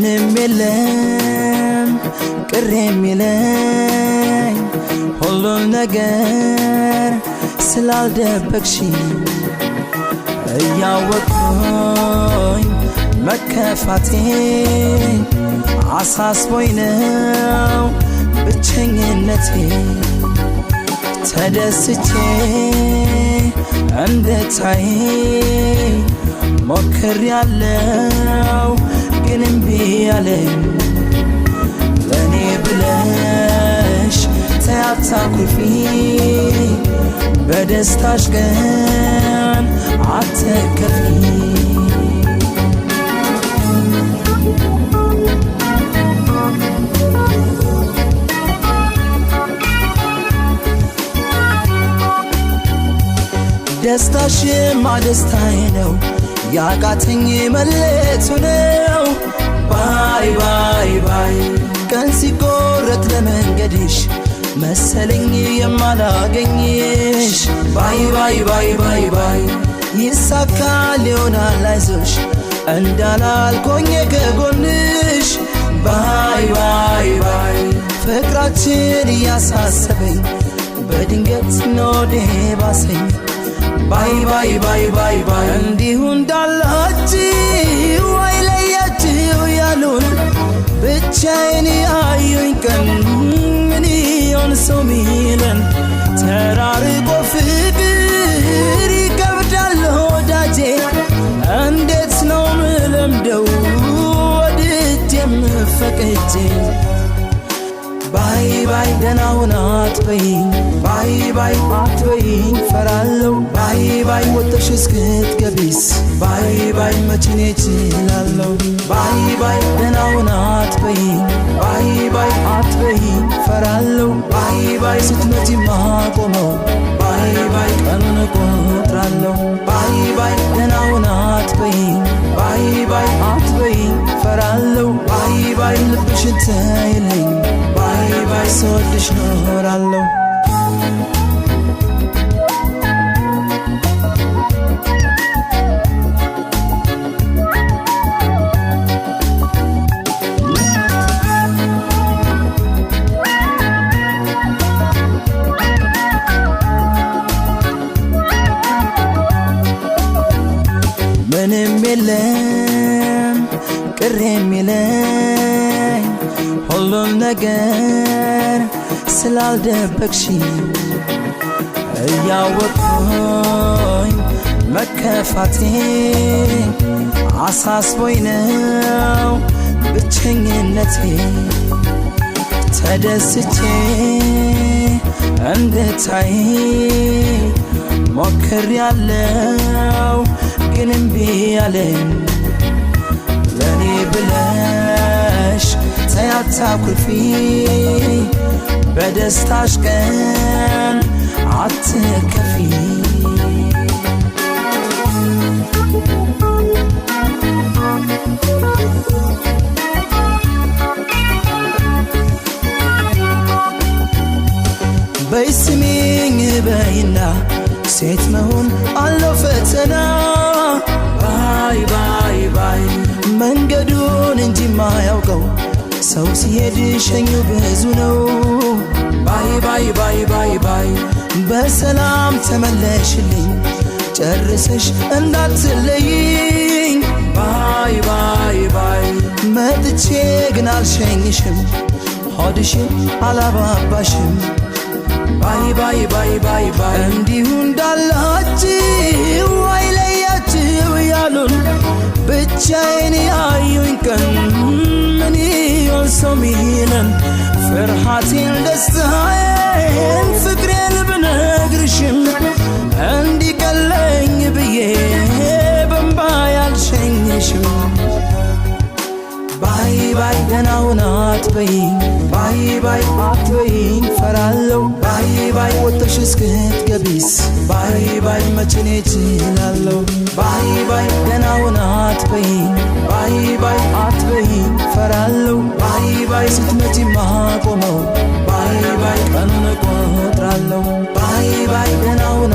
ምንም የለም ቅር የሚለኝ ሁሉን ነገር ስላልደበቅሽኝ እያወቅኩኝ መከፋቴ አሳስቦኝ ነው ብቸኝነቴ ተደስቼ እንድታይ ሞክሬያለሁ ግን እምቢ አለኝ ለኔ ብለሽ ተይ አታኩርፊ በደስታሽ ቀን አትከፊ ደስታሽማ ደስታዬ ነው ያቃተኝ መለየቱ ነው ባይ ባይ ባይ ቀን ሲቆረጥ ለመንገድሽ መሰለኝ የማላገኝሽ ባይ ባይ ባይ ባይ ባይ ይሳካል ይሆናል አይዞሽ እንዳላልኩኝ ከጎንሽ ባይ ባይ ባይ ፍቅራችን እያሳሰበኝ በድንገት ኖዴ ባሰኝ ባይ ባይ ባይ ባይ ባይ እንዲሁ እንዳላችሁ አይለያችሁ ያሉን ብቻዬን ያዩኝ ቀን ምን ይሆን ሰው ሚለን ተራርቆ ፍቅር ይከብዳል ወዳጄ እንዴት ነው ምለምደው ወድጄም ፈቅጄ ባይ ባይ ደህና ሁን አትበይኝ ባይ ባይ አትበይኝ ፈራለሁ ባይ ባይ ወጥተሽ እስክትገቢስ ባይ ባይ መቼ እችላለሁ ባይ ባይ ደህና ሁን አትበይኝ ባይ ባይ አትበይኝ ፈራለሁ ባይ ባይ ስትመጪማ ቆመው ባይ ባይ ቀኑን እቆጥራለሁ ባይ ባይ ደህና ሁን አትበይኝ ባይ ባይ አትበይኝ ፈራለሁ ባይ ባይ ልብሽን ተይልኝ ባይ ባይ ስወድሽ ኖራለሁ ምንም የለም ቅር የሚለኝ ሁሉን ነገር ስላልደበቅሽኝ እያወቅኩኝ መከፋቴ አሳስቦኝ ነው ብቸኝነቴ ተደስቼ እንድታይ ሞክሬያለሁ ግን እምቢ አለኝ ለኔ ብለሽ ተይ አታኩርፊ በደስታሽ ቀን አትከፊ በይስሚኝ በይና ሴት መሆን አለው ፈተና ባይ ባይ ባይ መንገዱን እንጂ ማያውቀው ሰው ሲሄድ ሸኙ ብዙ ነው ባይ ባይ ባይ ባይ ባይ በሰላም ተመለሽልኝ ጨርሰሽ እንዳትለይኝ ባይ ባይ ባይ መጥቼ ግን አልሸኝሽም ሆድሽን አላባባሽም ባይ ባይ ባይ ባይ ባይ እንዲሁ እንዳላችሁ አይለያችሁ ያሉን ብቻዬን ያዩኝ ቀን ምን ይሆን ሰው ሚለን ፍርሃቴን ደስታዬን ፍቅሬን ብነግርሽም እንዲቀለኝ ብዬ በእንባ ያልሸኝሽም ባይ ባይ ደህና ሁን አትበይኝ ባይ ባይ አትበይኝ ፈራለሁ ባይ ባይ ወጥተሽ እስክትገቢስ ባይ ባይ መቼ እችላለሁ ባይ ባይ ደህና ሁን አትበይኝ ባይ ባይ አትበይኝ ፈራለሁ ባይ ባይ ስትመጪማ ቆመው ባይ ባይ ቀኑን እቆጥራለሁ ባይ ባይ ደህና ሁን